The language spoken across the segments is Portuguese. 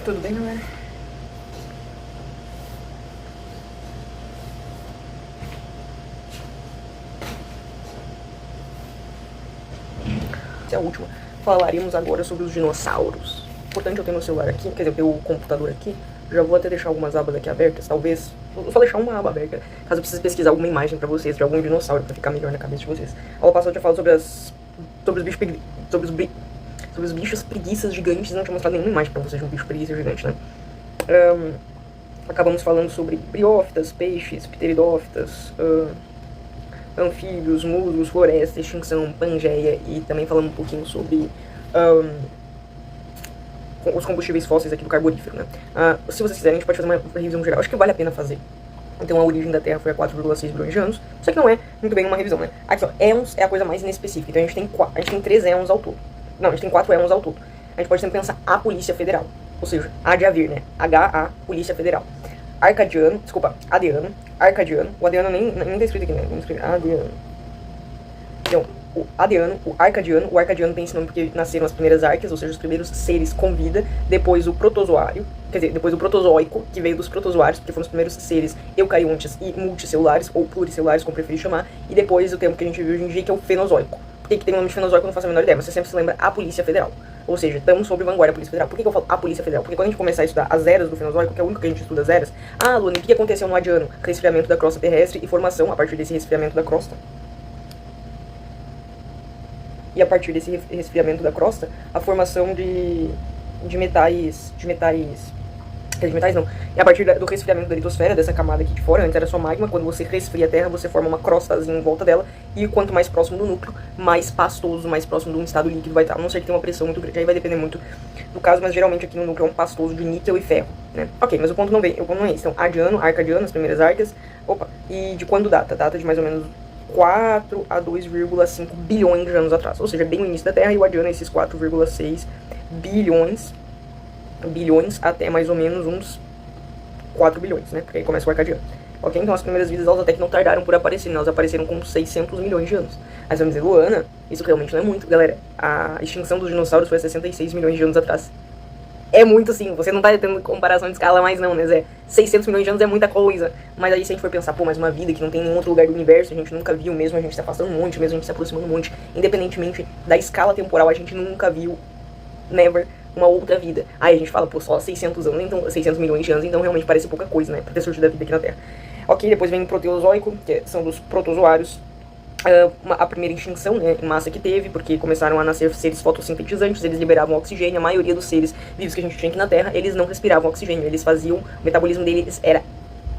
Tudo bem, galera? Essa é a última. Falaremos agora sobre os dinossauros. Importante eu ter meu celular aqui, quer dizer, eu tenho o computador aqui. Já vou até deixar algumas abas aqui abertas, talvez. Vou só deixar uma aba aberta, caso eu precise pesquisar alguma imagem pra vocês, de algum dinossauro, pra ficar melhor na cabeça de vocês. Ao passado eu tinha falado sobre os bichos preguiças gigantes, não tinha mostrado nenhuma imagem pra vocês de um bicho preguiça gigante, né? Acabamos falando sobre briófitas, peixes, pteridófitas, anfíbios, musgos, floresta, extinção, pangeia, e também falamos um pouquinho sobre os combustíveis fósseis aqui do carbonífero, né? Se vocês quiserem, a gente pode fazer uma revisão geral. Acho que vale a pena fazer. Então a origem da Terra foi há 4,6 bilhões de anos. Só que não é muito bem uma revisão, né? Aqui, ó, éons é a coisa mais inespecífica. Então a gente tem 3 éons ao todo. Não, a gente tem 4 éons ao todo. A gente pode sempre pensar a Polícia Federal. Ou seja, há de haver, né? HA, Polícia Federal. Adeano, Arcadiano. O Adeano nem tá escrito aqui, né? Vamos escrever Adeano. Então, o Arcadiano tem esse nome porque nasceram as primeiras arqueas, ou seja, os primeiros seres com vida, depois o protozoário, quer dizer, depois o protozoico, que veio dos protozoários, porque foram os primeiros seres eucariontes e multicelulares, ou pluricelulares, como preferir chamar, e depois o tempo que a gente vive hoje em dia, que é o Fenozoico. Por que tem o nome de Fenozoico? Eu não faço a menor ideia, mas você sempre se lembra a Polícia Federal. Ou seja, estamos sobre vanguarda da Polícia Federal. Por que eu falo a Polícia Federal? Porque quando a gente começar a estudar as eras do Fenozoico, que é o único que a gente estuda as eras, Luana, o que aconteceu no Adiano? Resfriamento da crosta terrestre e formação, a partir desse resfriamento da crosta, e a partir desse resfriamento da crosta, a formação de metais não. E a partir do resfriamento da litosfera, dessa camada aqui de fora, antes era só magma, quando você resfria a Terra, você forma uma crostazinha em volta dela, e quanto mais próximo do núcleo, mais pastoso, mais próximo de um estado líquido vai estar. A não ser que tenha uma pressão muito grande, aí vai depender muito do caso, mas geralmente aqui no núcleo é um pastoso de níquel e ferro, né? Ok, mas o ponto não é esse. Então, Arcadiano, as primeiras arcas, e de quando data? Data de mais ou menos 4 a 2,5 bilhões de anos atrás. Ou seja, bem no início da Terra, e o Adiano é esses 4,6 bilhões até mais ou menos uns 4 bilhões, né? Porque aí começa o Arcadiano. Ok? Então as primeiras vidas, elas até que não tardaram por aparecer, né? Elas apareceram com 600 milhões de anos. Aí você vai dizer, Luana, isso realmente não é muito, galera. A extinção dos dinossauros foi há 66 milhões de anos atrás. É muito sim, você não tá tendo comparação de escala mais não, né? 600 milhões de anos é muita coisa. Mas aí se a gente for pensar, mas uma vida que não tem em nenhum outro lugar do universo, a gente nunca viu, mesmo a gente se afastando um monte, mesmo a gente se aproximando um monte, independentemente da escala temporal, a gente nunca viu, never, uma outra vida. Aí a gente fala, só 600 anos, então 600 milhões de anos, então realmente parece pouca coisa, né? Pra ter surgido a vida aqui na Terra. Ok, depois vem o Proteozoico, que são dos protozoários. A primeira extinção, né, em massa que teve, porque começaram a nascer seres fotossintetizantes, eles liberavam oxigênio. A maioria dos seres vivos que a gente tinha aqui na Terra, eles não respiravam oxigênio, eles faziam, o metabolismo deles era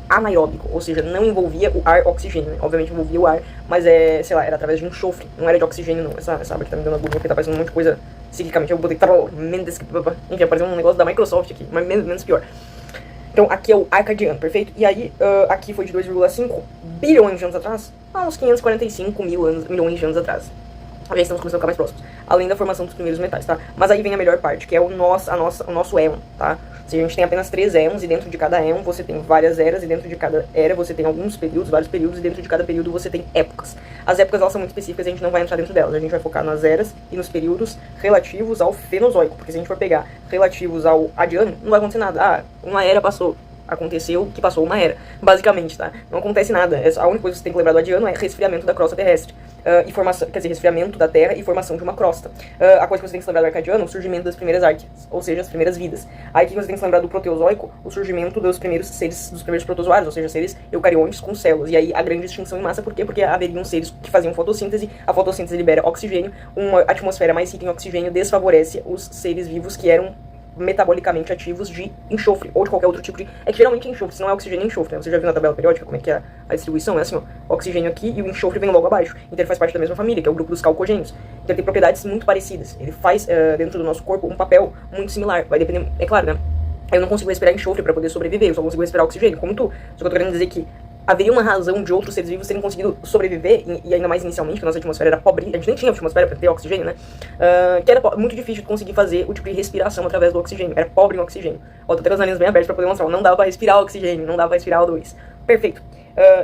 anaeróbico, ou seja, não envolvia o ar oxigênio, né? Obviamente envolvia o ar, mas era através de enxofre, não era de oxigênio não. Essa aba aqui tá me dando uma agonia porque tá parecendo um monte de coisa ciclicamente, eu botei, enfim, apareceu um negócio da Microsoft aqui, mas menos pior. Então aqui é o Arcadiano, perfeito? E aí, aqui foi de 2,5 bilhões de anos atrás, há uns 545 milhões de anos atrás. Já estamos começando a ficar mais próximos. Além da formação dos primeiros metais, tá? Mas aí vem a melhor parte, que é o nosso éon, tá? Se a gente tem apenas 3 éons, e dentro de cada éon você tem várias eras, e dentro de cada era você tem alguns períodos, vários períodos, e dentro de cada período você tem épocas. As épocas, elas são muito específicas, a gente não vai entrar dentro delas. A gente vai focar nas eras e nos períodos relativos ao Fenozoico, porque se a gente for pegar relativos ao Adiano, não vai acontecer nada. Uma era passou. Aconteceu que passou uma era, basicamente, tá? Não acontece nada. A única coisa que você tem que lembrar do Adiano é resfriamento da crosta terrestre. E formação, quer dizer, resfriamento da Terra e formação de uma crosta. A coisa que você tem que se lembrar do Arcadiano, o surgimento das primeiras arqueas, ou seja, as primeiras vidas. Aí o que você tem que se lembrar do Proteozoico, o surgimento dos primeiros seres, dos primeiros protozoários, ou seja, seres eucariontes com células. E aí a grande extinção em massa, por quê? Porque haveriam seres que faziam fotossíntese, a fotossíntese libera oxigênio, uma atmosfera mais rica em oxigênio desfavorece os seres vivos que eram metabolicamente ativos de enxofre, ou de qualquer outro tipo de... É que geralmente enxofre, se não é oxigênio, é enxofre, né? Você já viu na tabela periódica como é que é a distribuição? É assim, ó, oxigênio aqui e o enxofre vem logo abaixo. Então ele faz parte da mesma família, que é o grupo dos calcogênios. Então ele tem propriedades muito parecidas. Ele faz, dentro do nosso corpo, um papel muito similar. Vai depender... É claro, né? Eu não consigo respirar enxofre para poder sobreviver, eu só consigo respirar oxigênio, como tu. Só que eu tô querendo dizer que haveria uma razão de outros seres vivos terem conseguido sobreviver, e ainda mais inicialmente, que a nossa atmosfera era pobre, a gente nem tinha atmosfera para ter oxigênio, né? Que era muito difícil de conseguir fazer o tipo de respiração através do oxigênio, era pobre em oxigênio. Ó, tô até com as narinas bem abertas pra poder mostrar, não dava pra respirar oxigênio, não dava pra respirar O2. Perfeito.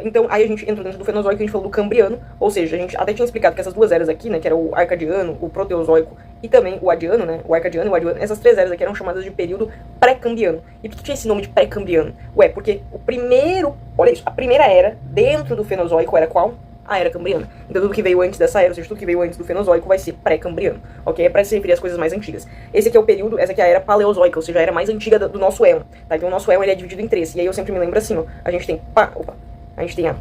Então, aí a gente entrou dentro do Fenozoico e a gente falou do Cambriano, ou seja, a gente até tinha explicado que essas duas eras aqui, né, que era o Arcadiano, o Proteozoico e também o Adiano, né, o Arcadiano e o Adiano, essas três eras aqui eram chamadas de período pré-cambriano. E por que tinha esse nome de pré-cambriano? Ué, porque o primeiro, olha isso, a primeira era dentro do Fenozoico era qual? A era cambriana. Então tudo que veio antes dessa era, ou seja, tudo que veio antes do Fenozoico vai ser pré-cambriano, ok? É pra se referir às coisas mais antigas. Esse aqui é o período, essa aqui é a era paleozoica, ou seja, a era mais antiga do nosso éon, tá? Então o nosso éon ele é dividido em três, e aí eu sempre me lembro assim, ó, a gente tem a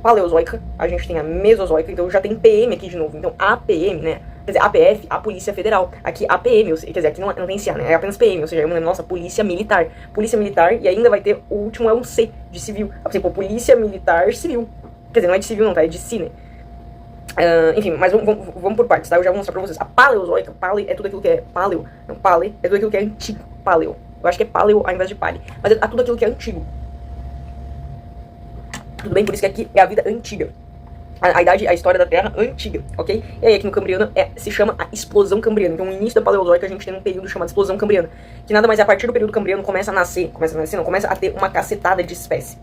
paleozoica, a gente tem a mesozoica, então já tem PM aqui de novo, então APM, né? Quer dizer, APF, a Polícia Federal. Aqui, APM, quer dizer, aqui não tem CA, né? É apenas PM, ou seja, eu me lembro, nossa, Polícia Militar. Polícia Militar, e ainda vai ter, o último é um C, de civil. Por exemplo, Polícia Militar Civil. Quer dizer, não é de civil não, tá? É de si, né? Enfim, mas vamos por partes, tá? Eu já vou mostrar pra vocês. A paleozoica, pale é tudo aquilo que é paleo. Não, pale é tudo aquilo que é antigo. Paleo. Eu acho que é paleo ao invés de pale. Mas é tudo aquilo que é antigo. Tudo bem? Por isso que aqui é a vida antiga. A idade, a história da Terra antiga, ok? E aí aqui no Cambriano se chama a explosão cambriana. Então no início da Paleozoica a gente tem um período chamado explosão cambriana. Que nada mais é a partir do período cambriano começa a ter uma cacetada de espécie.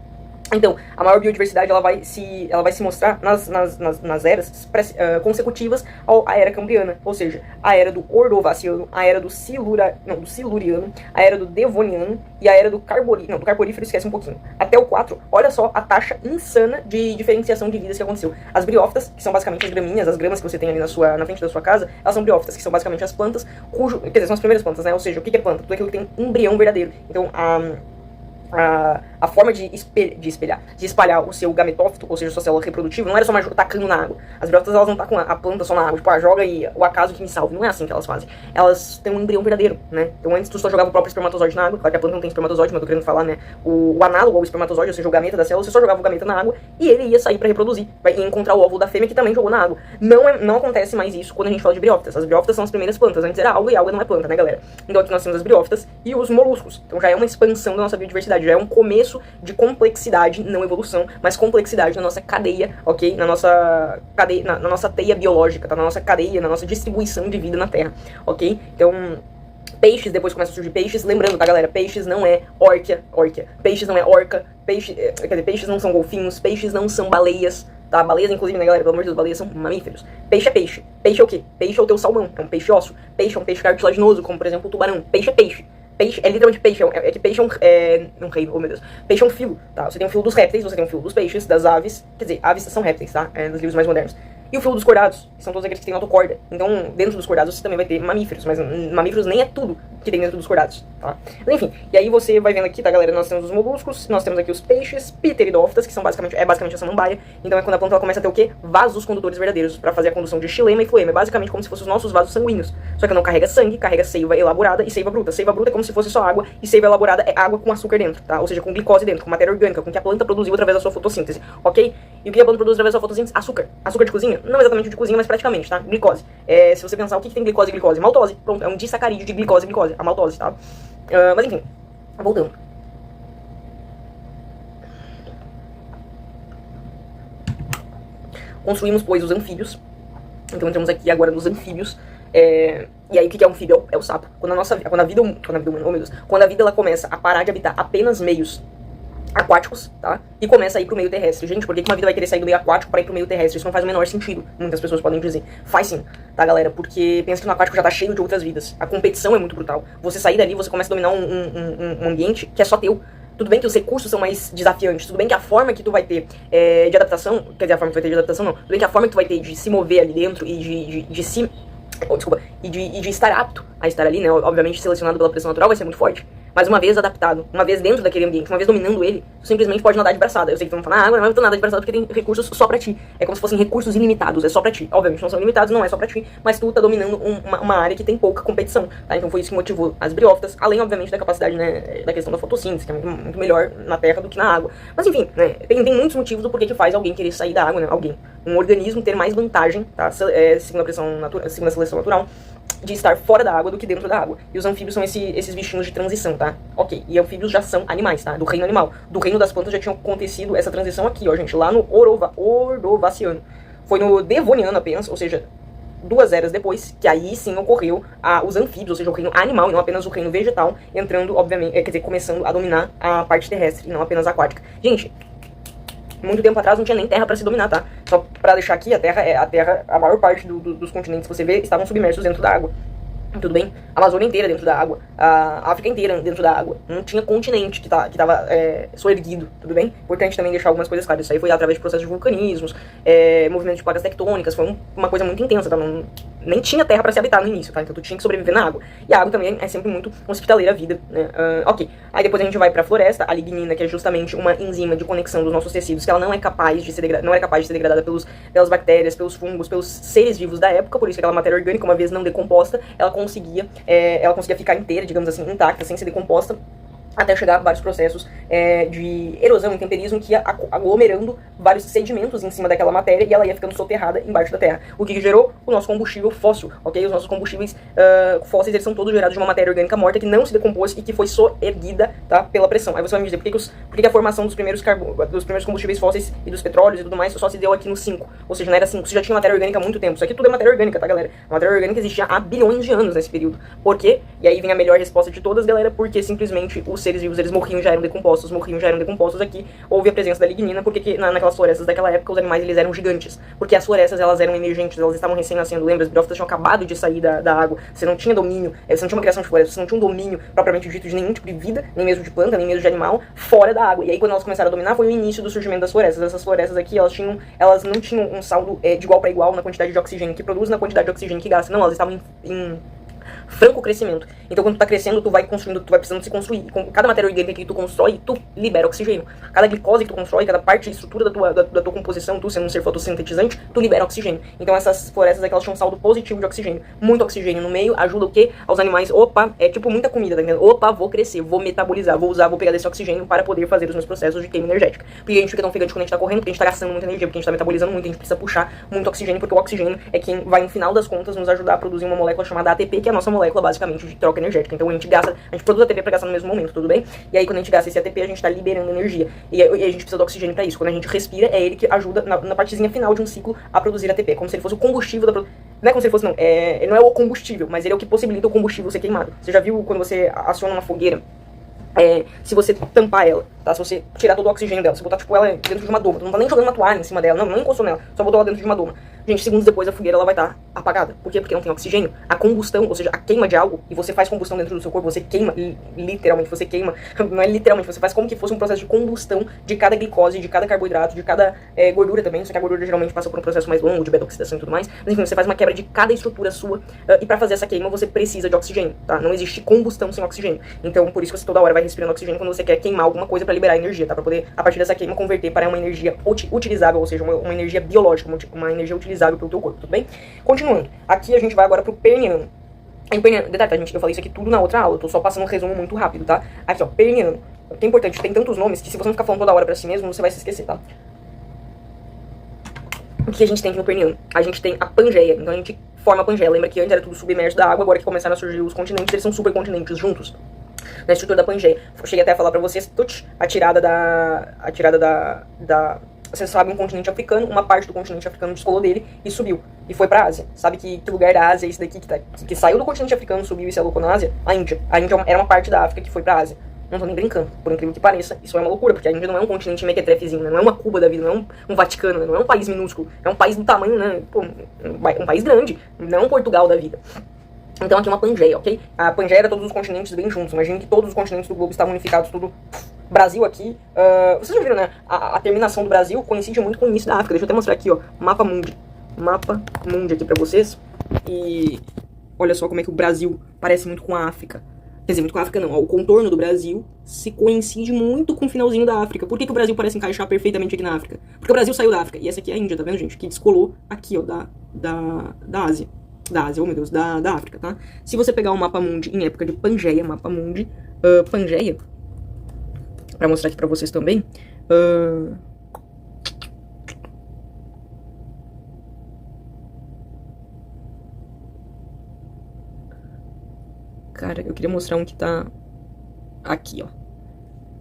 Então, a maior biodiversidade ela vai se mostrar nas eras consecutivas à era cambriana, ou seja, a era do Ordovaciano, a era do Siluriano, a era do Devoniano e a era do Carbonífero. Não, do Carbonífero esquece um pouquinho. Até o 4, olha só a taxa insana de diferenciação de vidas que aconteceu. As briófitas, que são basicamente as graminhas, as gramas que você tem ali na frente da sua casa, elas são briófitas, que são basicamente as plantas, quer dizer, são as primeiras plantas, né? Ou seja, o que é planta? Tudo aquilo que tem embrião verdadeiro. Então, a forma de espalhar o seu gametófito, ou seja, sua célula reprodutiva, não era só mais tacando na água. As briófitas, elas não tacam a planta só na água, tipo, joga e o acaso que me salve. Não é assim que elas fazem. Elas têm um embrião verdadeiro, né? Então antes tu só jogava o próprio espermatozoide na água, claro que a planta não tem espermatozoide, mas eu tô querendo falar, né? O análogo ao espermatozoide, ou seja, o gameta da célula, você só jogava o gameta na água e ele ia sair pra reproduzir, vai encontrar o óvulo da fêmea que também jogou na água. Não acontece mais isso quando a gente fala de briófitas. As briófitas são as primeiras plantas, antes era alga e alga não é planta, né, galera? Então aqui nós temos as briófitas e os moluscos. Então já é uma expansão da nossa biodiversidade, já é um começo de complexidade, não evolução, mas complexidade na nossa cadeia, ok? Na nossa cadeia, na nossa teia biológica, tá? Na nossa cadeia, na nossa distribuição de vida na Terra, ok? Então, peixes, depois começam a surgir peixes, lembrando, tá, galera? Peixes não é órquia, peixes não é orca, quer dizer, peixes não são golfinhos, peixes não são baleias, tá? Baleias, inclusive, né, galera? Pelo amor de Deus, baleias são mamíferos. Peixe é peixe. Peixe é o quê? Peixe é o teu salmão, é um peixe ósseo. Peixe é um peixe cartilaginoso, como, por exemplo, o tubarão. Peixe é peixe. Peixe é literalmente peixe, é que peixe é um reino, oh meu Deus. Peixe é um filo, tá? Você tem um filo dos répteis, você tem um filo dos peixes, das aves, quer dizer, aves são répteis, tá? Nos livros mais modernos. E o filo dos cordados, que são todos aqueles que têm autocorda. Então, dentro dos cordados você também vai ter mamíferos, mas mamíferos nem é tudo que tem dentro dos cordados, tá? Mas, enfim, e aí você vai vendo aqui, tá, galera? Nós temos os moluscos, nós temos aqui os peixes, pteridófitas, que são basicamente a samambaia. Então é quando a planta ela começa a ter o quê? Vasos condutores verdadeiros, pra fazer a condução de xilema e floema. É basicamente como se fossem os nossos vasos sanguíneos. Só que não carrega sangue, carrega seiva elaborada e seiva bruta. Seiva bruta é como se fosse só água, e seiva elaborada é água com açúcar dentro, tá? Ou seja, com glicose dentro, com matéria orgânica, com que a planta produziu através da sua fotossíntese, ok? E o que a planta produz através da sua fotossíntese? Açúcar. Açúcar de cozinha? Não exatamente de cozinha, mas praticamente, tá? Glicose. Se você pensar o que tem glicose e glicose? Maltose. Pronto, é um disacarídeo de glicose e glicose. A maltose, tá? Mas enfim, voltando. Construímos, pois, os anfíbios. Então entramos aqui agora nos anfíbios. E aí o que é um anfíbio? É o sapo. Quando a vida humana, oh meu Deus, quando a vida ela começa a parar de habitar apenas meios aquáticos, tá? E começa a ir pro meio terrestre. Gente, por que uma vida vai querer sair do meio aquático pra ir pro meio terrestre? Isso não faz o menor sentido. Muitas pessoas podem dizer. Faz sim, tá, galera? Porque pensa que no aquático já tá cheio de outras vidas. A competição é muito brutal. Você sair dali, você começa a dominar um ambiente que é só teu. Tudo bem que os recursos são mais desafiantes, tudo bem que a forma que tu vai ter de adaptação, quer dizer, a forma que tu vai ter de adaptação não, tudo bem que a forma que tu vai ter de se mover ali dentro e de estar apto a estar ali, né, obviamente selecionado pela pressão natural vai ser muito forte, mas uma vez adaptado, uma vez dentro daquele ambiente, uma vez dominando ele, tu simplesmente pode nadar de braçada. Eu sei que tu não fala, ah, mas não tô nadar de braçada porque tem recursos só pra ti. É como se fossem recursos ilimitados, é só pra ti. Obviamente não são ilimitados, não é só pra ti, mas tu tá dominando uma área que tem pouca competição, tá? Então foi isso que motivou as briófitas, além, obviamente, da capacidade, né, da questão da fotossíntese, que é muito melhor na terra do que na água. Mas enfim, né, tem muitos motivos do porquê que faz alguém querer sair da água, né, um organismo ter mais vantagem, tá, segundo a pressão natural, segundo a seleção natural, de estar fora da água do que dentro da água. E os anfíbios são esses bichinhos de transição, tá? Ok, e anfíbios já são animais, tá? Do reino animal. Do reino das plantas já tinha acontecido essa transição aqui, ó, gente, lá no Ordovaciano. Foi no Devoniano apenas, ou seja, 2 eras depois, que aí sim ocorreu os anfíbios, ou seja, o reino animal e não apenas o reino vegetal, entrando, obviamente, quer dizer, começando a dominar a parte terrestre e não apenas a aquática. Gente, muito tempo atrás não tinha nem terra para se dominar, tá? Só pra deixar aqui, a maior parte dos continentes que você vê estavam submersos dentro da água. Tudo bem? A Amazônia inteira dentro da água, a África inteira dentro da água. Não tinha continente que tava soerguido, tudo bem? Importante também deixar algumas coisas claras. Isso aí foi através de processos de vulcanismos, movimentos de placas tectônicas, foi uma coisa muito intensa, tá? Nem tinha terra para se habitar no início, tá? Então tu tinha que sobreviver na água. E a água também é sempre muito hospitaleira a vida, né? Ok. Aí depois a gente vai pra floresta, a lignina, que é justamente uma enzima de conexão dos nossos tecidos, que ela não é capaz de ser degradada pelas bactérias, pelos fungos, pelos seres vivos da época, por isso que aquela matéria orgânica, uma vez não decomposta, ela conseguia ficar inteira, digamos assim, intacta, sem ser decomposta, até chegar a vários processos de erosão e temperismo que ia aglomerando vários sedimentos em cima daquela matéria e ela ia ficando soterrada embaixo da terra. O que gerou o nosso combustível fóssil, ok? Os nossos combustíveis fósseis, eles são todos gerados de uma matéria orgânica morta que não se decompôs e que foi soerguida, tá, pela pressão. Aí você vai me dizer por que a formação dos primeiros combustíveis fósseis e dos petróleos e tudo mais só se deu aqui no 5. Ou seja, não era 5, você já tinha matéria orgânica há muito tempo. Isso aqui tudo é matéria orgânica, tá, galera? A matéria orgânica existia há bilhões de anos nesse período. Por quê? E aí vem a melhor resposta de todas, galera, porque simplesmente os seres vivos, eles morriam, já eram decompostos aqui, houve a presença da lignina, porque naquelas florestas daquela época, os animais, eles eram gigantes, porque as florestas, elas eram emergentes, elas estavam recém-nascendo, lembra? As briófitas tinham acabado de sair da água, você não tinha domínio, você não tinha uma criação de floresta, você não tinha um domínio propriamente dito de nenhum tipo de vida, nem mesmo de planta, nem mesmo de animal, fora da água, e aí quando elas começaram a dominar, foi o início do surgimento das florestas. Essas florestas aqui, elas não tinham um saldo de igual para igual na quantidade de oxigênio que produz, na quantidade de oxigênio que gasta, não, elas estavam em franco crescimento. Então quando tu tá crescendo, tu vai construindo, tu vai precisando se construir. E com cada matéria orgânica que tu constrói, tu libera oxigênio. Cada glicose que tu constrói, cada parte e estrutura da tua composição, tu sendo um ser fotossintetizante, tu libera oxigênio. Então essas florestas aqui, elas tinham um saldo positivo de oxigênio. Muito oxigênio no meio ajuda o quê? Aos animais, opa, é tipo muita comida, tá entendendo? Opa, vou crescer, vou metabolizar, vou pegar desse oxigênio para poder fazer os meus processos de queima energética. Porque a gente fica tão ofegante quando a gente tá correndo, porque a gente tá gastando muita energia, porque a gente tá metabolizando muito, a gente precisa puxar muito oxigênio, porque o oxigênio é quem vai, no final das contas, nos ajudar a produzir uma molécula chamada ATP, que é a nossa molécula, basicamente, de troca energética. Então a gente produz ATP pra gastar no mesmo momento, tudo bem? E aí quando a gente gasta esse ATP, a gente tá liberando energia. E a gente precisa do oxigênio pra isso. Quando a gente respira, é ele que ajuda na partezinha final de um ciclo a produzir ATP. Como se ele fosse o combustível da produção. Não é como se ele fosse, não. Ele não é o combustível, mas ele é o que possibilita o combustível ser queimado. Você já viu quando você aciona uma fogueira? Se você tampar ela, tá? Se você tirar todo o oxigênio dela, você botar, tipo, ela dentro de uma doma, tu não tá nem jogando uma toalha em cima dela, não encostou nela, só botou ela dentro de uma doma. Gente, segundos depois a fogueira, ela vai estar apagada. Por quê? Porque não tem oxigênio. A combustão, ou seja, a queima de algo, e você faz combustão dentro do seu corpo, você queima, literalmente, você queima, não é literalmente, você faz como que fosse um processo de combustão de cada glicose, de cada carboidrato, de cada gordura também, só que a gordura geralmente passa por um processo mais longo, de beta-oxidação e tudo mais, mas enfim, você faz uma quebra de cada estrutura sua, e pra fazer essa queima você precisa de oxigênio, tá? Não existe combustão sem oxigênio. Então, por isso que você toda hora vai respirando oxigênio quando você quer queimar alguma coisa pra liberar energia, tá? Pra poder, a partir dessa queima, converter para uma energia utilizável, ou seja, uma energia biológica, uma energia utilizável pelo teu corpo, tudo bem? Continuando, aqui a gente vai agora pro perniano. Detalhe, tá, gente? Eu falei isso aqui tudo na outra aula, eu tô só passando um resumo muito rápido, tá? Aqui, ó, perniano. O que é importante, tem tantos nomes que se você não ficar falando toda hora pra si mesmo, você vai se esquecer, tá? O que a gente tem aqui no perniano? A gente tem a Pangeia, então a gente forma a Pangeia. Lembra que antes era tudo submerso da água, agora que começaram a surgir os continentes, eles são supercontinentes juntos. Na estrutura da Pangeia. Eu cheguei até a falar pra vocês, a tirada da você sabe, um continente africano, uma parte do continente africano descolou dele e subiu. E foi pra Ásia. Sabe que lugar da Ásia é esse daqui que saiu do continente africano, subiu e se alocou na Ásia? A Índia. A Índia era uma parte da África que foi pra Ásia. Não tô nem brincando, por incrível que pareça. Isso é uma loucura, porque a Índia não é um continente mequetrefezinho, né? Não é uma Cuba da vida, não é um Vaticano, né? Não é um país minúsculo. É um país do tamanho, né? Pô, um país grande. Não é um Portugal da vida. Então aqui é uma Pangeia, ok? A Pangeia era todos os continentes bem juntos. Imagine que todos os continentes do globo estavam unificados, tudo... Brasil aqui, vocês já viram, né? A terminação do Brasil coincide muito com o início da África. Deixa eu até mostrar aqui, ó, Mapa Mundi aqui pra vocês. E olha só como é que o Brasil parece muito com a África. Quer dizer, muito com a África não, ó, o contorno do Brasil se coincide muito com o finalzinho da África. Por que o Brasil parece encaixar perfeitamente aqui na África? Porque o Brasil saiu da África, e essa aqui é a Índia, tá vendo, gente? Que descolou aqui, ó, da Ásia. Da Ásia, oh meu Deus, da África, tá? Se você pegar o Mapa Mundi em época de Pangeia, Mapa Mundi, Pangeia, pra mostrar aqui pra vocês também, cara, eu queria mostrar um que tá aqui, ó.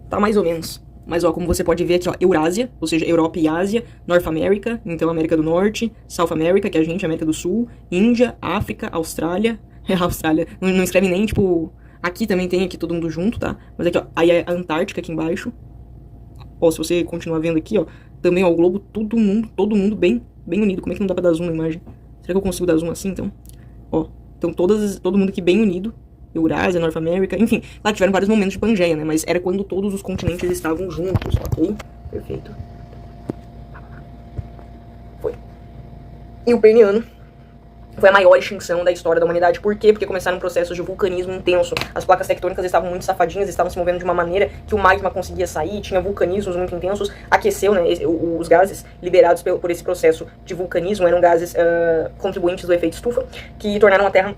Tá mais ou menos. Mas, ó, como você pode ver aqui, ó, Eurásia, ou seja, Europa e Ásia, North America, então América do Norte, South America, que é a gente, América do Sul, Índia, África, Austrália, Austrália, não escreve nem, tipo, aqui também tem, aqui todo mundo junto, tá? Mas aqui, ó, aí é a Antártica aqui embaixo, ó, se você continuar vendo aqui, ó, Também, ó, o globo, todo mundo bem unido. Como é que não dá pra dar zoom na imagem? Será que eu consigo dar zoom assim, então? Ó, então todo mundo aqui bem unido. Eurásia, North America, enfim. Claro, tiveram vários momentos de Pangeia, né? Mas era quando todos os continentes estavam juntos, ok? Perfeito. Foi. E o Permiano foi a maior extinção da história da humanidade. Por quê? Porque começaram um processo de vulcanismo intenso. As placas tectônicas estavam muito safadinhas, estavam se movendo de uma maneira que o magma conseguia sair, tinha vulcanismos muito intensos, aqueceu, né? Os gases liberados por esse processo de vulcanismo eram gases contribuintes do efeito estufa, que tornaram a Terra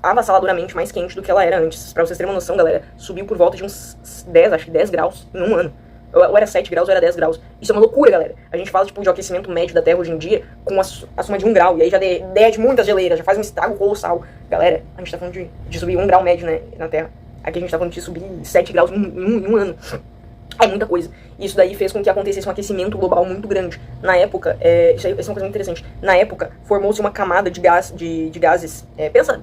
avassaladoramente mais quente do que ela era antes. Pra vocês terem uma noção, galera, subiu por volta de uns 10, acho que 10 graus em um ano. Ou era 7 graus ou era 10 graus. Isso é uma loucura, galera. A gente fala, tipo, de aquecimento médio da Terra hoje em dia com a soma de 1 grau. E aí já derrete muitas geleiras, já faz um estrago colossal. Galera, a gente tá falando de subir 1 grau médio, né, na Terra. Aqui a gente tá falando de subir 7 graus em um ano. É muita coisa. Isso daí fez com que acontecesse um aquecimento global muito grande. Na época, isso é uma coisa muito interessante. Na época, formou-se uma camada de gases. Pensa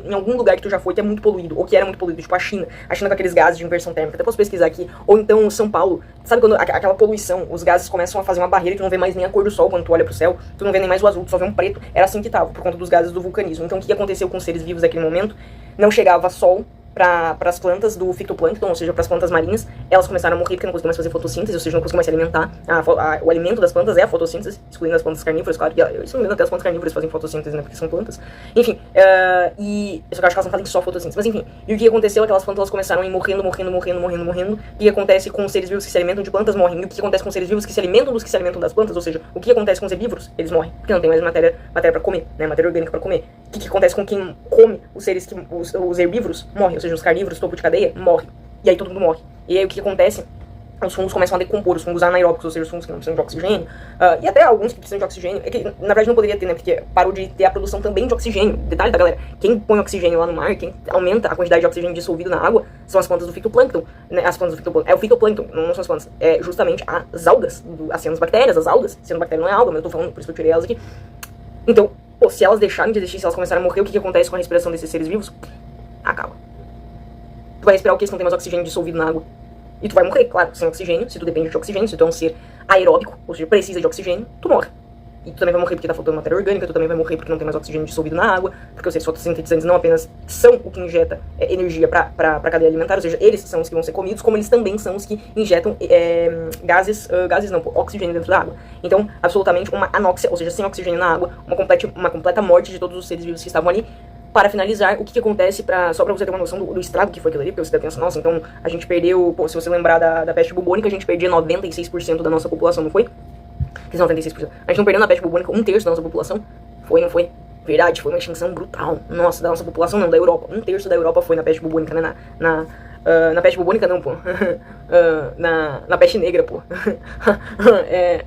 em algum lugar que tu já foi que é muito poluído, ou que era muito poluído, tipo a China. A China com aqueles gases de inversão térmica. Até posso pesquisar aqui. Ou então São Paulo. Sabe quando aquela poluição, os gases começam a fazer uma barreira e tu não vê mais nem a cor do sol quando tu olha pro céu. Tu não vê nem mais o azul, tu só vê um preto. Era assim que tava, por conta dos gases do vulcanismo. Então o que aconteceu com os seres vivos naquele momento? Não chegava sol para as plantas do fitoplâncton, ou seja, para as plantas marinhas, elas começaram a morrer porque não conseguiam mais fazer fotossíntese, ou seja, não conseguiam mais se alimentar. O alimento das plantas é a fotossíntese, excluindo as plantas carnívoras, claro que isso não me engano, até as plantas carnívoras fazem fotossíntese, né, porque são plantas. Enfim, e só que eu acho que elas não fazem só fotossíntese, mas enfim. E o que aconteceu? Aquelas plantas elas começaram a ir morrendo. O que acontece com os seres vivos que se alimentam de plantas morrem. E o que acontece com os seres vivos que se alimentam dos que se alimentam das plantas? Ou seja, o que acontece com os herbívoros? Eles morrem, porque não tem mais matéria para comer, né, matéria orgânica para comer. O que acontece com quem come os herbívoros? Morrem, ou seja, os carnívoros, topo de cadeia, morre. E aí todo mundo morre. E aí o que acontece? Os fungos começam a decompor, os fungos anaeróbicos, ou seja, os fungos que não precisam de oxigênio, e até alguns que precisam de oxigênio, é que na verdade não poderia ter, né, porque parou de ter a produção também de oxigênio. Detalhe, tá, galera? Quem põe oxigênio lá no mar, quem aumenta a quantidade de oxigênio dissolvido na água, são as plantas do fitoplâncton, né, as plantas do fitoplâncton, é o fitoplâncton, não são as plantas, é justamente as algas, as cianobactérias, as algas, cianobactéria não é alga, mas eu tô falando, por isso que eu tirei elas aqui. Então, pô, se elas deixarem de existir, se elas começarem a morrer, o que acontece com a respiração desses seres vivos? Acaba. Tu vai respirar o que se não tem mais oxigênio dissolvido na água? E tu vai morrer, claro, sem oxigênio, se tu depende de oxigênio, se tu é um ser aeróbico, ou seja, precisa de oxigênio, tu morre. E tu também vai morrer porque tá faltando matéria orgânica, tu também vai morrer porque não tem mais oxigênio dissolvido na água, porque os seres fotossintetizantes não apenas são o que injeta energia pra cadeia alimentar, ou seja, eles são os que vão ser comidos, como eles também são os que injetam oxigênio dentro da água. Então, absolutamente uma anóxia, ou seja, sem oxigênio na água, uma completa morte de todos os seres vivos que estavam ali. Para finalizar, o que acontece, só pra você ter uma noção do estrago que foi aquilo ali, porque você deve pensar, nossa, então a gente perdeu, se você lembrar da peste bubônica, a gente perdia 96% da nossa população, não foi? Fiz 96%. A gente não perdeu na peste bubônica 1/3 da nossa população? Foi, não foi? Verdade, foi uma extinção brutal. Nossa, da nossa população não, da Europa. 1/3 da Europa foi na peste bubônica, né? Na peste bubônica não, pô. Na peste negra, pô.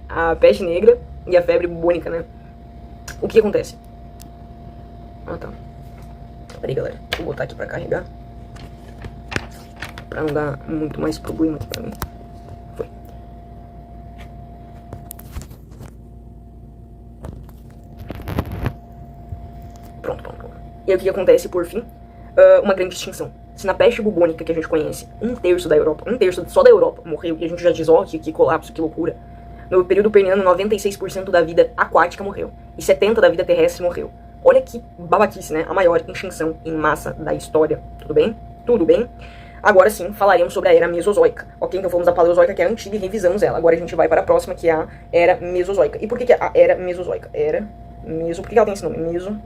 A peste negra e a febre bubônica, né? O que acontece? Tá. Peraí, galera. Vou botar aqui pra carregar. Pra não dar muito mais problema aqui pra mim. Foi. Pronto. E aí o que acontece, por fim? Uma grande extinção. Se na peste bubônica que a gente conhece, 1/3 da Europa, 1/3 só da Europa morreu, e a gente já diz, ó, que colapso, que loucura. No período perniano, 96% da vida aquática morreu. E 70% da vida terrestre morreu. Olha que babaquice, né? A maior extinção em massa da história. Tudo bem? Tudo bem? Agora sim, falaremos sobre a Era Mesozoica. Ok? Então falamos da Paleozoica, que é antiga, e revisamos ela. Agora a gente vai para a próxima, que é a Era Mesozoica. E por que a Era Mesozoica? Por que ela tem esse nome? Mesozoica.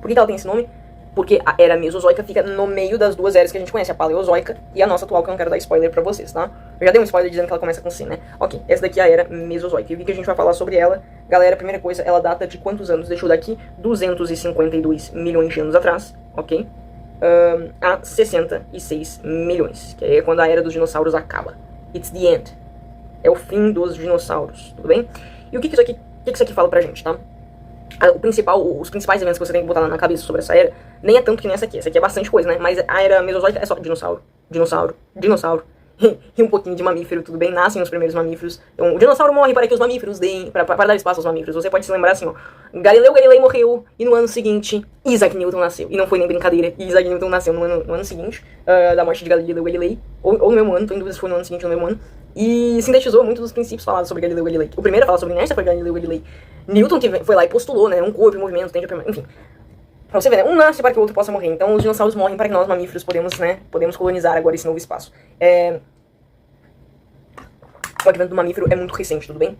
Por que ela tem esse nome? Porque a Era Mesozoica fica no meio das duas eras que a gente conhece, a Paleozoica e a nossa atual, que eu não quero dar spoiler pra vocês, tá? Eu já dei um spoiler dizendo que ela começa com C, né? Ok, essa daqui é a Era Mesozoica. E o que a gente vai falar sobre ela? Galera, primeira coisa, ela data de quantos anos? Deixa eu dar aqui, 252 milhões de anos atrás, ok? A 66 milhões, que é quando a Era dos Dinossauros acaba. It's the end. É o fim dos dinossauros, tudo bem? E o que isso aqui fala pra gente, tá? Os principais eventos que você tem que botar na cabeça sobre essa era, nem é tanto que nem essa aqui é bastante coisa, né? Mas a Era Mesozoica é só dinossauro, e um pouquinho de mamífero, tudo bem? Nascem os primeiros mamíferos. Então, o dinossauro morre para que os mamíferos deem, para dar espaço aos mamíferos. Você pode se lembrar assim, ó. Galileu Galilei morreu e no ano seguinte Isaac Newton nasceu. E não foi nem brincadeira, Isaac Newton nasceu no ano seguinte da morte de Galileu Galilei, ou no mesmo ano, tô em dúvida se foi no ano seguinte ou no mesmo ano. E sintetizou muitos dos princípios falados sobre Galileu Galilei. O primeiro a falar sobre inércia foi Galileu Galilei. Newton que foi lá e postulou, né? Um corpo em movimento tende a permanecer. Enfim. Pra você ver, né? Um nasce para que o outro possa morrer. Então os dinossauros morrem para que nós, mamíferos, podemos colonizar agora esse novo espaço. O advento do mamífero é muito recente, tudo bem?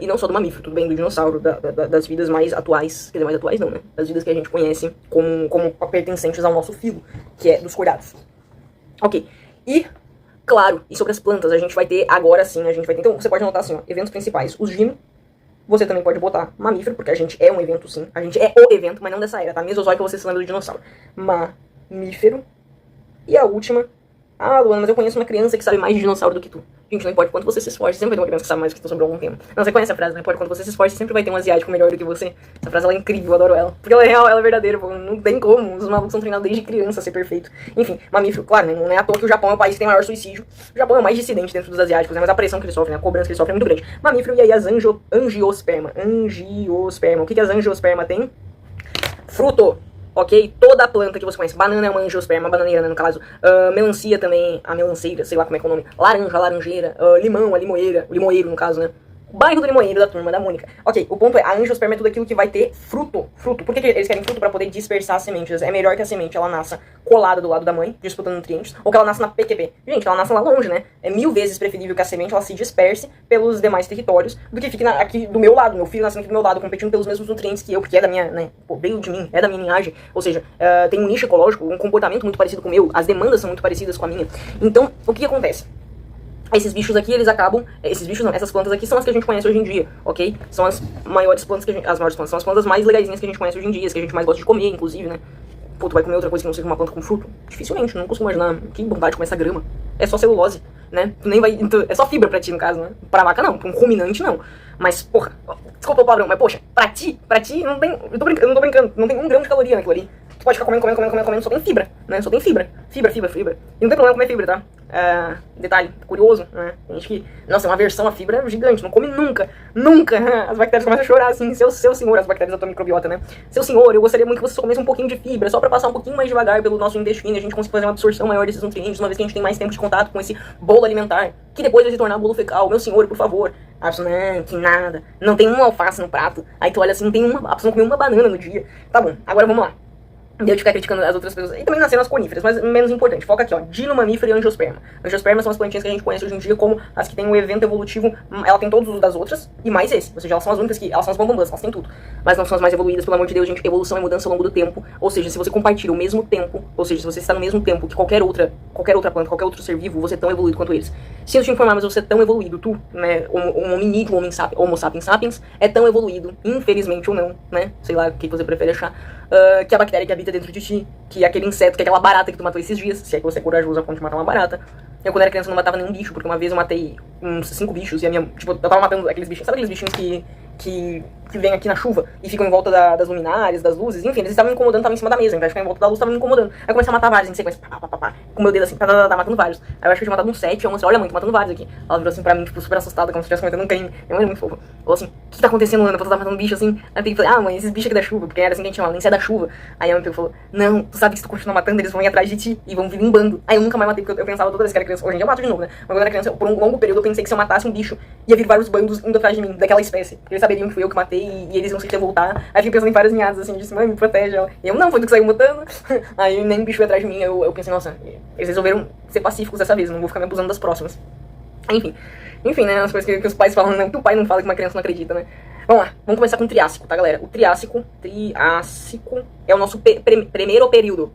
E não só do mamífero, tudo bem? Do dinossauro, das vidas mais atuais. Quer dizer, mais atuais não, né? Das vidas que a gente conhece como pertencentes ao nosso filo, que é dos cordados. Ok. E, claro, e sobre as plantas, a gente vai ter agora sim, então você pode anotar assim, ó, eventos principais. Os dino. Você também pode botar mamífero, porque a gente é um evento sim. A gente é o evento, mas não dessa era, tá? Mesozoico você se lembra do dinossauro. Mamífero. E a última. Ah, Luana, mas eu conheço uma criança que sabe mais de dinossauro do que tu. Gente, não importa quanto você se esforce, sempre vai ter uma criança que sabe mais do que tu sobre algum tema. Não, você conhece a frase, não importa quanto você se esforce, sempre vai ter um asiático melhor do que você. Essa frase ela é incrível, eu adoro ela. Porque ela é real, ela é verdadeira, pô. Não tem como. Os malucos são treinados desde criança a ser perfeito. Enfim, mamífero, claro, né? Não é à toa que o Japão é o país que tem maior suicídio. O Japão é o mais dissidente dentro dos asiáticos, né? Mas a pressão que ele sofre, né? A cobrança que ele sofre é muito grande. Mamífero e aí as angiosperma. Angiosperma. O que as angiosperma tem? Fruto. Ok? Toda planta que você conhece. Banana é uma angiosperma, bananeira, né, no caso. Melancia também, a melanceira, sei lá como é que é o nome. Laranja, a laranjeira. Limão, a limoeira. O limoeiro, no caso, né? O bairro do limoeiro da turma da Mônica. Ok, o ponto é, a angiosperma é tudo aquilo que vai ter fruto. Fruto. Por que eles querem fruto? Pra poder dispersar as sementes. É melhor que a semente ela nasça colada do lado da mãe, disputando nutrientes, ou que ela nasça na PQP. Gente, ela nasça lá longe, né? É 1000 vezes preferível que a semente ela se disperse pelos demais territórios do que fique aqui do meu lado. Meu filho nascendo aqui do meu lado, competindo pelos mesmos nutrientes que eu, porque é da minha, né? Pô, veio de mim, é da minha linhagem. Ou seja, tem um nicho ecológico, um comportamento muito parecido com o meu, as demandas são muito parecidas com a minha. Então, o que acontece? Esses bichos aqui, eles acabam... Esses bichos não, essas plantas aqui são as que a gente conhece hoje em dia, ok? São as maiores plantas que a gente... As maiores plantas, são as plantas mais legaisinhas que a gente conhece hoje em dia, as que a gente mais gosta de comer, inclusive, né? Pô, tu vai comer outra coisa que não seja uma planta com fruto? Dificilmente, não consigo imaginar. Que vontade de comer essa grama. É só celulose, né? Tu nem vai... É só fibra pra ti, no caso, né? Pra vaca, não. Pra um ruminante, não. Mas, porra... Desculpa o palavrão, mas, poxa, pra ti não tem... Eu não tô brincando. Não tem 1 grama de caloria naquilo ali. Tu pode ficar comendo, só tem fibra, né? Só tem fibra. Fibra. E não tem problema comer fibra, tá? Detalhe, curioso, né? Tem gente que, nossa, é uma aversão à fibra gigante, não come nunca. As bactérias começam a chorar, assim, seu senhor, as bactérias da tua microbiota, né? Seu senhor, eu gostaria muito que você só comesse um pouquinho de fibra, só pra passar um pouquinho mais devagar pelo nosso intestino e a gente conseguir fazer uma absorção maior desses nutrientes, uma vez que a gente tem mais tempo de contato com esse bolo alimentar, que depois vai se tornar bolo fecal. Meu senhor, por favor. A pessoa, não, que nada. Não tem uma alface no prato. Aí tu olha assim, a pessoa não comeu uma banana no dia. Tá bom, agora vamos lá. Deu de ficar criticando as outras pessoas. E também nasceram as coníferas, mas menos importante. Foca aqui, ó. Dino, mamífero e angiosperma. Angiosperma são as plantinhas que a gente conhece hoje em dia como as que tem um evento evolutivo. Ela tem todos os das outras e mais esse. Ou seja, elas são as únicas que... Elas são as bambambãs, elas têm tudo. Mas não são as mais evoluídas, pelo amor de Deus, gente. Evolução é mudança ao longo do tempo. Ou seja, se você compartilha o mesmo tempo, ou seja, se você está no mesmo tempo que qualquer outra planta, qualquer outro ser vivo, você é tão evoluído quanto eles. Se eu te informar, mas você é tão evoluído, tu, né, o hominídeo, homo sapiens sapiens, é tão evoluído, infelizmente ou não, né, sei lá o que você prefere achar, que a bactéria que habita dentro de ti, que aquele inseto, que aquela barata que tu matou esses dias, se é que você é corajoso a ponto de matar uma barata. Eu, quando era criança, não matava nenhum bicho, porque uma vez eu matei uns 5 bichos e a minha, tipo, eu tava matando aqueles bichinhos, sabe aqueles bichinhos que vêm aqui na chuva e ficam em volta das luminárias, das luzes, enfim, eles estavam me incomodando, estavam em cima da mesa, ao invés de ficar em volta da luz, estavam me incomodando. Aí eu comecei a matar vários em sequência, com o meu dedo assim, matando vários. Aí eu acho que eu tinha matado uns 7 ou 11, olha, mãe, tô matando vários aqui. Ela virou assim pra mim, tipo, super assustada, como se estivesse cometendo um crime. Minha mãe é muito fofa. Falou assim, o que tá acontecendo, Ana? Pra tu tá matando bicho assim? Aí eu falei, mãe, esses bichos aqui da chuva, porque era assim que a gente chamava, nem se é da chuva. Aí a mãe falou, não, tu sabe que se tu continuar matando, eles vão ir atrás de ti e vão vir em bando. Aí eu nunca mais matei, porque eu pensava toda vez que era criança, hoje em dia eu mato de novo, né? Mas quando eu era criança, por um longo período eu pensei que se eu matasse um bicho, ia vir vários bandos indo atrás de mim, daquela espécie. Porque eles saberiam que fui eu que matei e eles iam se revoltar. Aí eu fiquei pensando em várias ninhadas assim, disse, mãe, me protege. E eu, não, foi tu que saiu matando. Aí nem bicho veio atrás de mim, eu pensei, nossa, eles resolveram ser pacíficos dessa vez, não vou ficar me abusando das próximas. Enfim, né, as coisas que os pais falam, não, que o pai não fala que uma criança não acredita, né. Vamos lá, vamos começar com o Triássico, tá, galera? O Triássico é o nosso primeiro período,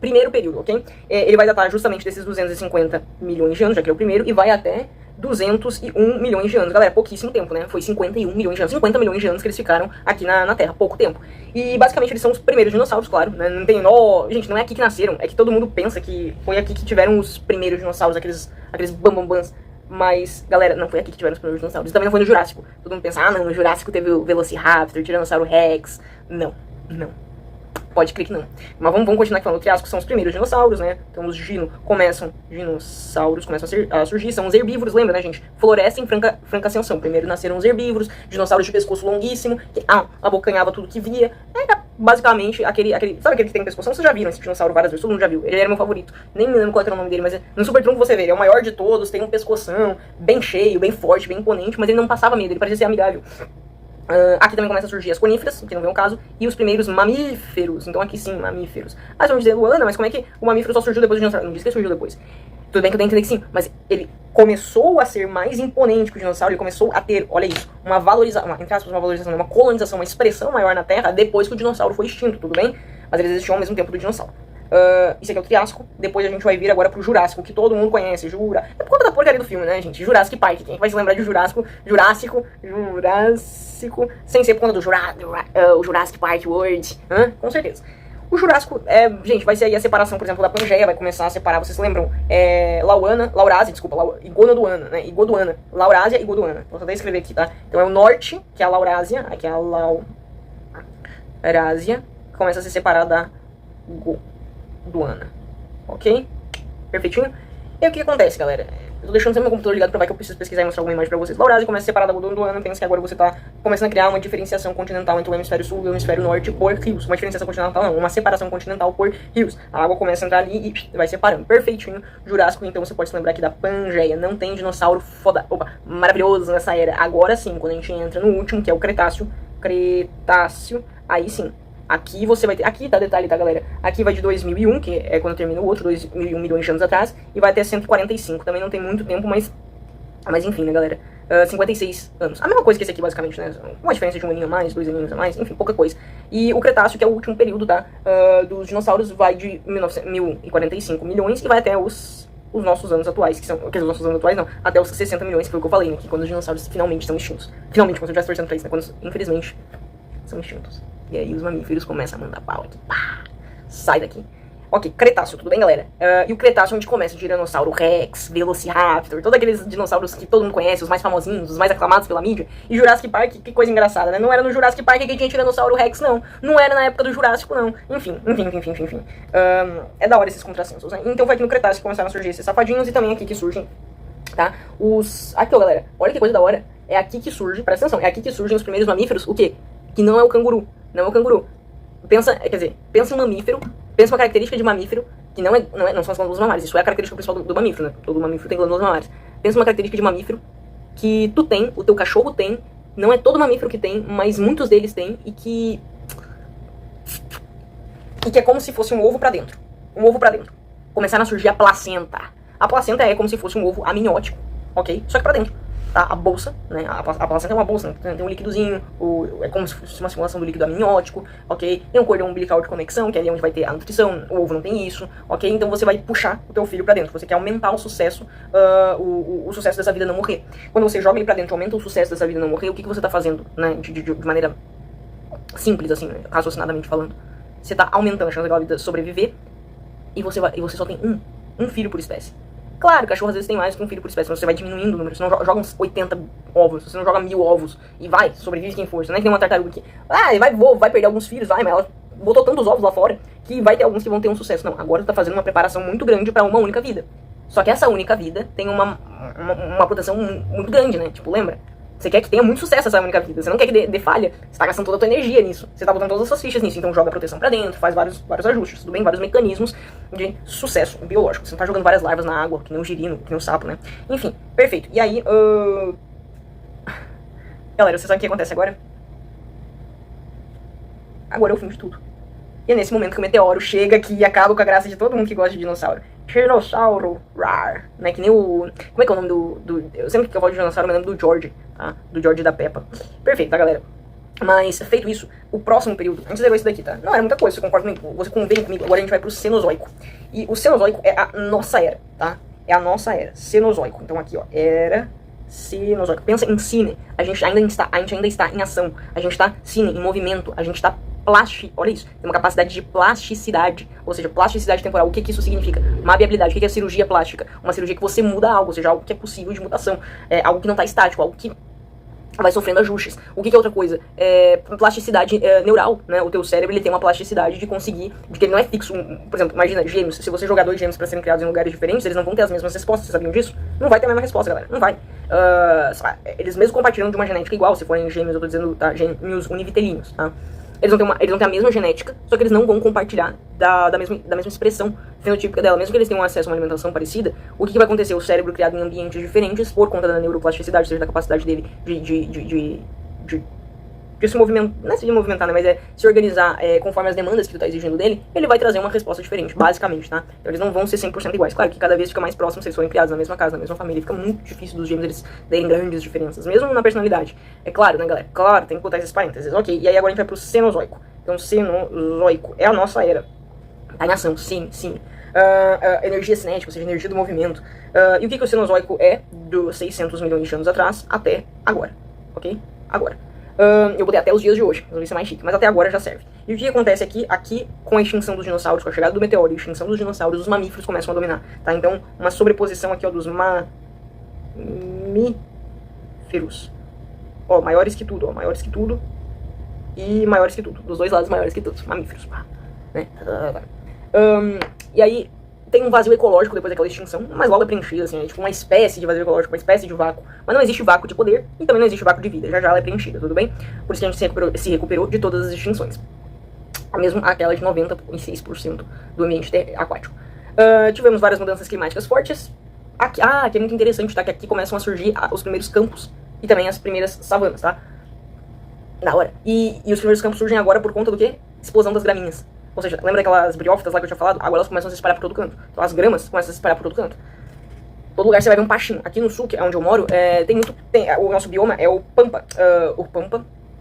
ok? Ele vai datar justamente desses 250 milhões de anos, já que é o primeiro, e vai até 201 milhões de anos. Galera, pouquíssimo tempo, né? Foi 51 milhões de anos, 50 milhões de anos que eles ficaram aqui na Terra, pouco tempo. E basicamente eles são os primeiros dinossauros, claro, né? Não tem, gente, não é aqui que nasceram, é que todo mundo pensa que foi aqui que tiveram os primeiros dinossauros, aqueles bambambãs. Mas, galera, não foi aqui que tiveram os primeiros dinossauros. E também não foi no Jurássico. Todo mundo pensa, não, no Jurássico teve o Velociraptor, o Tiranossauro Rex. Não. Pode crer que não. Mas vamos continuar aqui falando. O Triássico são os primeiros dinossauros, né? Então os dinossauros começam a surgir, são os herbívoros, lembra, né, gente? Florescem em franca ascensão. Primeiro nasceram os herbívoros, dinossauros de pescoço longuíssimo, que abocanhava tudo que via. Era basicamente aquele. Sabe aquele que tem pescoção? Vocês já viram esse dinossauro várias vezes, todo mundo já viu. Ele era meu favorito. Nem me lembro qual era o nome dele, mas no Super Trunfo você vê, ele é o maior de todos, tem um pescoção bem cheio, bem forte, bem imponente, mas ele não passava medo, ele parecia ser amigável. Aqui também começam a surgir as coníferas, que não é o caso, e os primeiros mamíferos. Então aqui sim, mamíferos. Mas vamos dizer, Luana, mas como é que o mamífero só surgiu depois do dinossauro? Não disse que ele surgiu depois. Tudo bem que eu tenho que entender que sim, mas ele começou a ser mais imponente que o dinossauro, ele começou a ter, olha isso, uma valorização, entre aspas, uma valorização, uma colonização, uma expressão maior na Terra depois que o dinossauro foi extinto, tudo bem? Mas eles existiam ao mesmo tempo do dinossauro. Isso aqui é o Triássico, depois a gente vai vir agora pro Jurássico, que todo mundo conhece, É por conta da porcaria do filme, né, gente? Jurassic Park, quem vai se lembrar de Jurássico, sem ser por conta do o Jurassic Park World, com certeza. O Jurássico, gente, vai ser aí a separação, por exemplo, da Pangeia, vai começar a separar, vocês se lembram? Iguanuduana, né? Iguanuduana, Laurásia e Iguanuduana. Vou até escrever aqui, tá? Então é o norte, que é a Laurásia, aqui é a Laurásia, que começa a se separar da Iguanuduana, ok? Perfeitinho? E aí o que acontece, galera? Eu tô deixando sempre meu computador ligado pra ver que eu preciso pesquisar e mostrar alguma imagem pra vocês. Laurásia começa a separar da Iguanuduana, pensa que agora você tá começando a criar uma diferenciação continental entre o hemisfério sul e o hemisfério norte por rios. Uma diferenciação continental não, uma separação continental por rios. A água começa a entrar ali e vai separando. Perfeitinho. Jurássico, então você pode se lembrar aqui da Pangeia. Não tem dinossauro maravilhoso nessa era. Agora sim, quando a gente entra no último, que é o Cretáceo, aí sim. Aqui você vai ter, aqui tá detalhe, tá, galera? Aqui vai de 2001, que é quando termina o outro, 2001 milhões de anos atrás, e vai até 145. Também não tem muito tempo, mas enfim, né, galera? 56 anos. A mesma coisa que esse aqui, basicamente, né? Uma diferença de um aninho a mais, 2 aninhos a mais, enfim, pouca coisa. E o Cretáceo, que é o último período, tá? Dos dinossauros, vai de 1045 milhões e vai até os nossos anos atuais, que são, quer dizer, os nossos anos atuais não, até os 60 milhões, que foi o que eu falei, né? Que quando os dinossauros finalmente são extintos. Finalmente, quando eu já estou torcendo pra isso, né? Quando, infelizmente, são extintos. E aí os mamíferos começam a mandar pau aqui. Pá, sai daqui. Ok, Cretáceo, tudo bem, galera? E o Cretáceo onde começa o Tiranossauro Rex, Velociraptor, todos aqueles dinossauros que todo mundo conhece, os mais famosinhos, os mais aclamados pela mídia. E Jurassic Park, que coisa engraçada, né? Não era no Jurassic Park que tinha Tiranossauro Rex, não. Não era na época do Jurássico, não. Enfim. É da hora esses contrassensos, né? Então foi aqui no Cretáceo que começaram a surgir esses safadinhos e também aqui que surgem, tá? Aqui, ó, galera, olha que coisa da hora. É aqui que surge, presta atenção, é aqui que surgem os primeiros mamíferos, o quê? Que não é o canguru. Não é o canguru. Pensa em um mamífero, pensa uma característica de mamífero, que não são as glândulas mamárias, isso é a característica principal do mamífero, né? Todo mamífero tem glândulas mamárias. Pensa uma característica de mamífero que tu tem, o teu cachorro tem, não é todo mamífero que tem, mas muitos deles têm, e que é como se fosse um ovo pra dentro. Um ovo pra dentro. Começaram a surgir a placenta. A placenta é como se fosse um ovo amniótico, ok? Só que pra dentro. Tá? A bolsa, né? A placenta é uma bolsa, né? Tem um líquidozinho, é como se fosse uma simulação do líquido amniótico, ok? Tem um cordão umbilical de conexão, que é ali onde vai ter a nutrição, o ovo não tem isso, ok? Então você vai puxar o teu filho pra dentro, você quer aumentar o sucesso, o sucesso dessa vida não morrer. Quando você joga ele pra dentro, aumenta o sucesso dessa vida não morrer, o que você tá fazendo, né? De maneira simples, assim, raciocinadamente falando. Você tá aumentando a chance daquela vida sobreviver, e você só tem um filho por espécie. Claro, cachorro às vezes tem mais que um filho por espécie, mas você vai diminuindo o número, você não joga uns 80 ovos, você não joga 1000 ovos, e vai, sobrevive quem for, você não é que tem uma tartaruga que, vai perder alguns filhos, mas ela botou tantos ovos lá fora, que vai ter alguns que vão ter um sucesso. Não, agora você tá fazendo uma preparação muito grande pra uma única vida. Só que essa única vida tem uma proteção muito grande, né, tipo, lembra? Você quer que tenha muito sucesso essa única vida, você não quer que dê falha, você tá gastando toda a tua energia nisso, você tá botando todas as suas fichas nisso, então joga a proteção pra dentro, faz vários ajustes, tudo bem? Vários mecanismos de sucesso biológico, você não tá jogando várias larvas na água, que nem o girino, que nem o sapo, né? Enfim, perfeito. E aí, galera, você sabe o que acontece agora? Agora é o fim de tudo. E é nesse momento que o meteoro chega aqui e acaba com a graça de todo mundo que gosta de dinossauro. Dinossauro, rar, né? Que nem o... Como é que é o nome do... Eu sempre que eu falo de dinossauro, eu me lembro do George, tá? Do George da Peppa. Perfeito, tá, galera? Mas, feito isso, o próximo período... A gente zerou isso daqui, tá? Não era muita coisa, você concorda comigo? Você convém comigo? Agora a gente vai pro Cenozoico. E o Cenozoico é a nossa era, tá? É a nossa era. Cenozoico. Então aqui, ó. Era... Cenozoico. Pensa em cine. A gente ainda está em ação. A gente está, cine, em movimento. A gente está olha isso, tem uma capacidade de plasticidade, ou seja, plasticidade temporal. O que isso significa? Maleabilidade. O que é cirurgia plástica? Uma cirurgia que você muda algo, ou seja, algo que é possível de mutação, algo que não está estático, algo que vai sofrendo ajustes. O que é outra coisa? Plasticidade neural, né? O teu cérebro, ele tem uma plasticidade de conseguir, de que ele não é fixo. Por exemplo, imagina gêmeos. Se você jogar dois gêmeos para serem criados em lugares diferentes, eles não vão ter as mesmas respostas. Vocês sabiam disso? Não vai ter a mesma resposta, galera. Não vai. Eles mesmo compartilham de uma genética igual. Se forem gêmeos, eu tô dizendo, tá? Gêmeos univitelíneos, tá? Eles vão ter a mesma genética, só que eles não vão compartilhar da mesma expressão fenotípica dela. Mesmo que eles tenham acesso a uma alimentação parecida, o que vai acontecer? O cérebro criado em ambientes diferentes, por conta da neuroplasticidade, ou seja, da capacidade dele de se movimentar, não é se movimentar, né, mas se organizar conforme as demandas que tu tá exigindo dele, ele vai trazer uma resposta diferente, basicamente, tá? Então eles não vão ser 100% iguais. Claro que cada vez fica mais próximo, se eles forem criados na mesma casa, na mesma família, fica muito difícil dos gêmeos eles terem grandes diferenças, mesmo na personalidade. É claro, né, galera? Claro, tem que botar esses parênteses. Ok, e aí agora a gente vai pro Cenozoico. Então, Cenozoico é a nossa era. Tá em ação, sim. Energia cinética, ou seja, energia do movimento. E o que o Cenozoico é dos 600 milhões de anos atrás até agora, ok? Agora. Eu botei até os dias de hoje, resolvi ser mais chique, mas até agora já serve. E o que acontece aqui com a extinção dos dinossauros, com a chegada do meteoro e a extinção dos dinossauros, os mamíferos começam a dominar, tá? Então, uma sobreposição aqui, ó, dos mamíferos. Ó, maiores que tudo, e maiores que tudo, dos dois lados maiores que tudo, mamíferos, né? E aí tem um vazio ecológico depois daquela extinção, mas logo é preenchido, assim, é tipo uma espécie de vazio ecológico, uma espécie de vácuo, mas não existe vácuo de poder e também não existe vácuo de vida, já ela é preenchida, tudo bem? Por isso que a gente se recuperou de todas as extinções, mesmo aquela de 96% do ambiente aquático. Tivemos várias mudanças climáticas fortes, aqui é muito interessante, tá? Que aqui começam a surgir os primeiros campos e também as primeiras savanas, tá? Da hora. E os primeiros campos surgem agora por conta do quê? Explosão das graminhas. Ou seja, lembra daquelas briófitas lá que eu tinha falado? Agora elas começam a se espalhar por todo canto. Então as gramas começam a se espalhar por todo canto. Todo lugar você vai ver um pachinho. Aqui no sul, que é onde eu moro, o nosso bioma é o pampa.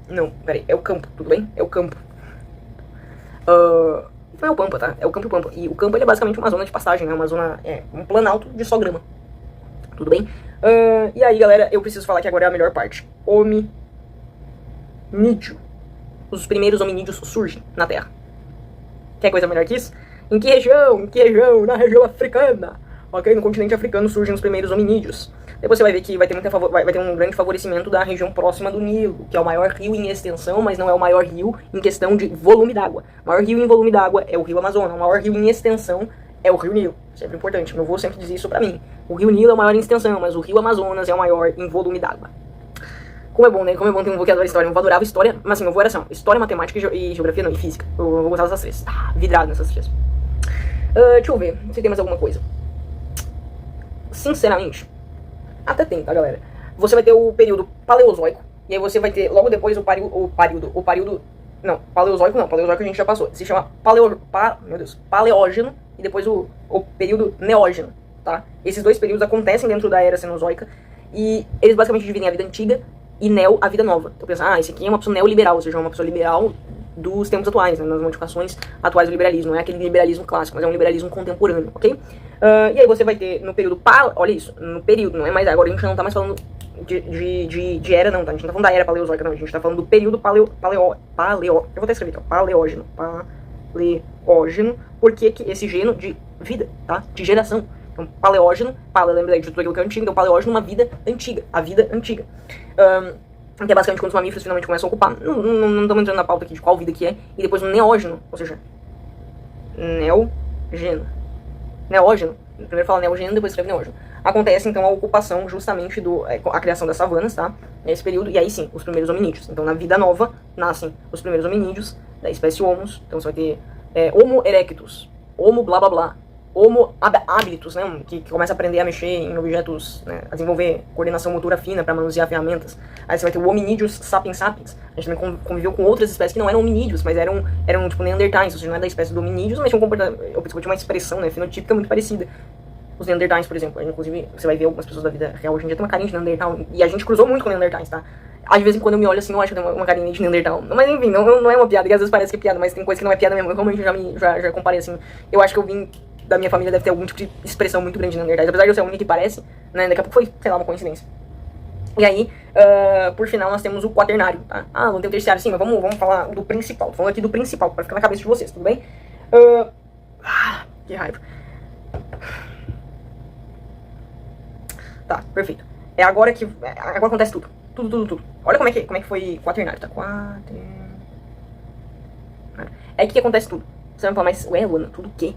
Não, peraí, é o campo, tudo bem? É o campo. Não é o pampa, tá? É o campo e o pampa. E o campo ele é basicamente uma zona de pastagem, né? Uma zona, um planalto de só grama. Tudo bem? E aí, galera, eu preciso falar que agora é a melhor parte. Hominídeo. Os primeiros hominídeos surgem na Terra. Quer coisa melhor que isso? Em que região? Na região africana. Ok? No continente africano surgem os primeiros hominídeos. Depois você vai ver que vai ter um grande favorecimento da região próxima do Nilo, que é o maior rio em extensão, mas não é o maior rio em questão de volume d'água. O maior rio em volume d'água é o rio Amazonas. O maior rio em extensão é o rio Nilo. Sempre importante. Meu avô sempre dizia isso pra mim. O rio Nilo é o maior em extensão, mas o rio Amazonas é o maior em volume d'água. Como é bom, né? Como é bom ter um avô que adora história. Meu avô adorava história, mas assim, meu avô era assim, história, matemática e geografia, não, e física. Eu gostava dessas três. Vidrado nessas três. Deixa eu ver se tem mais alguma coisa. Sinceramente, até tem, tá, galera? Você vai ter o período paleozoico, e aí você vai ter logo depois o período. Não, paleozoico a gente já passou. Se chama paleógeno, e depois o período neógeno, tá? Esses dois períodos acontecem dentro da era cenozoica, e eles basicamente dividem a vida antiga e a vida nova. Então pensa, esse aqui é uma pessoa neoliberal, ou seja, uma pessoa liberal dos tempos atuais, né, nas modificações atuais do liberalismo. Não é aquele liberalismo clássico, mas é um liberalismo contemporâneo, ok? E aí você vai ter no período, olha isso, no período, não é mais, agora a gente não tá mais falando de era não, tá? A gente não tá falando da era paleozoica não, a gente tá falando do período eu vou até escrever aqui, ó, paleógeno, porque que esse geno de vida, tá? De geração. Então, paleógeno, lembra de tudo aquilo que é antigo, então paleógeno é uma vida antiga, a vida antiga. Que é basicamente quando os mamíferos finalmente começam a ocupar, não estamos entrando na pauta aqui de qual vida que é, e depois o neógeno, ou seja, neógeno, primeiro fala neogênio, depois escreve neógeno. Acontece então a ocupação justamente a criação das savanas, tá? Nesse período, e aí sim, os primeiros hominídeos. Então na vida nova nascem os primeiros hominídeos da espécie Homo, então você vai ter Homo erectus, Homo blá blá blá, Homo habilitus, né, que começa a aprender a mexer em objetos, né, a desenvolver coordenação motora fina para manusear ferramentas. Aí você vai ter o Hominídeos sapiens sapiens. A gente também conviveu com outras espécies que não eram hominídeos, mas eram tipo neandertais, ou seja, não é da espécie do hominídeos, mas tinha um comportamento, tinha uma expressão, né, fenotípica muito parecida. Os neandertais, por exemplo, inclusive você vai ver algumas pessoas da vida real hoje em dia tem uma carinha de neandertal, e a gente cruzou muito com neandertais, tá? Às vezes quando eu me olho assim, eu acho que tem uma carinha de neandertal. Mas enfim, não é uma piada, que às vezes parece que é piada, mas tem coisa que não é piada mesmo. Eu realmente já comparei assim, eu acho que eu vim da minha família deve ter algum tipo de expressão muito grande de neandertais, apesar de eu ser a única que parece, né, daqui a pouco foi, sei lá, uma coincidência. E aí, por final, nós temos o quaternário, tá? Não tem o terciário sim, mas vamos falar do principal, tô falando aqui do principal, pra ficar na cabeça de vocês, tudo bem? Que raiva. Tá, perfeito. Agora acontece tudo. Tudo, tudo, tudo. Olha como é que foi quaternário, tá? É aqui que acontece tudo. Você vai falar, mas, ué, Luana, tudo o quê?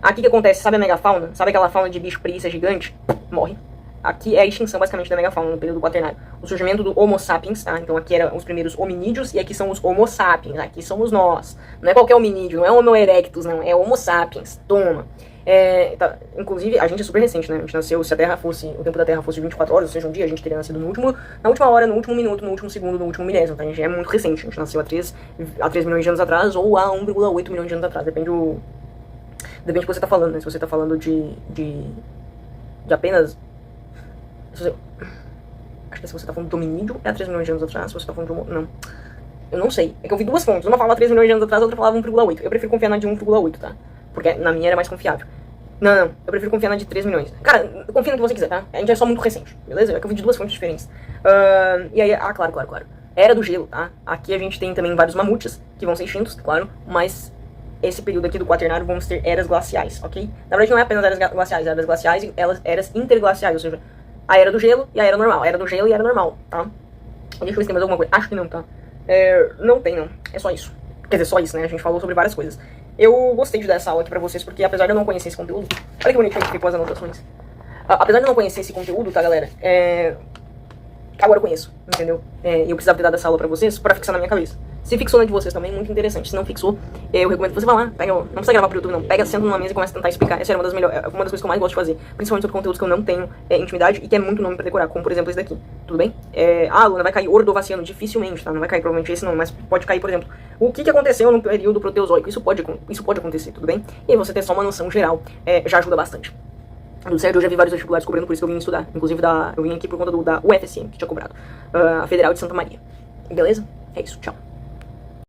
Aqui que acontece, sabe a megafauna? Sabe aquela fauna de bicho preguiça gigante? Morre. Aqui é a extinção, basicamente, da megafauna no período quaternário. O surgimento do Homo sapiens, tá? Então aqui eram os primeiros hominídeos e aqui são os Homo sapiens. Aqui somos nós. Não é qualquer hominídeo, não é Homo erectus, não. É Homo sapiens. Toma. Tá, inclusive, a gente é super recente, né? A gente nasceu, se a Terra fosse, o tempo da Terra fosse 24 horas, ou seja, um dia, a gente teria nascido na última hora, no último minuto, no último segundo, no último milésimo, tá? A gente é muito recente. A gente nasceu há 3 milhões de anos atrás ou há 1,8 milhões de anos atrás. Depende do que você tá falando, né? Se você tá falando de apenas... Acho que se você tá falando de hominídeo, é há 3 milhões de anos atrás. Se você tá falando de não. Eu não sei. É que eu vi duas fontes. Uma falava 3 milhões de anos atrás, a outra falava 1,8. Eu prefiro confiar na de 1,8, tá? Porque na minha era mais confiável. Não, eu prefiro confiar na de 3 milhões. Cara, confia no que você quiser, tá? A gente é só muito recente, beleza? É que eu vi de duas fontes diferentes. E aí, claro. Era do gelo, tá? Aqui a gente tem também vários mamutes, que vão ser extintos, claro. Mas esse período aqui do quaternário vamos ter eras glaciais, ok? Na verdade não é apenas eras glaciais e eras interglaciais, ou seja, a era do gelo e a era normal. A era do gelo e a era normal, tá? Deixa eu ver se tem mais alguma coisa. Acho que não, tá? Não tem, não. É só isso. Quer dizer, só isso, né? A gente falou sobre várias coisas. Eu gostei de dar essa aula aqui pra vocês, porque apesar de eu não conhecer esse conteúdo... Olha que bonitinho que ficou as anotações. Apesar de eu não conhecer esse conteúdo, tá, galera? Agora eu conheço, entendeu? E eu precisava ter dado essa aula pra vocês pra fixar na minha cabeça. Se fixou na de vocês também, muito interessante. Se não fixou, eu recomendo que você vá lá, pega, não precisa gravar pro YouTube não, pega, senta numa mesa e começa a tentar explicar. Essa é uma das coisas que eu mais gosto de fazer, principalmente sobre conteúdos que eu não tenho intimidade e que é muito nome pra decorar, como por exemplo esse daqui, tudo bem? Luna, vai cair Ordovaciano, dificilmente, tá? Não vai cair provavelmente esse não, mas pode cair, por exemplo, o que aconteceu no período proteozoico, isso pode acontecer, tudo bem? E aí você ter só uma noção geral já ajuda bastante. Do certo, eu já vi vários vestibulares cobrando, por isso que eu vim estudar. Inclusive, eu vim aqui por conta da UFSM, que tinha cobrado. A Federal de Santa Maria. Beleza? É isso, tchau.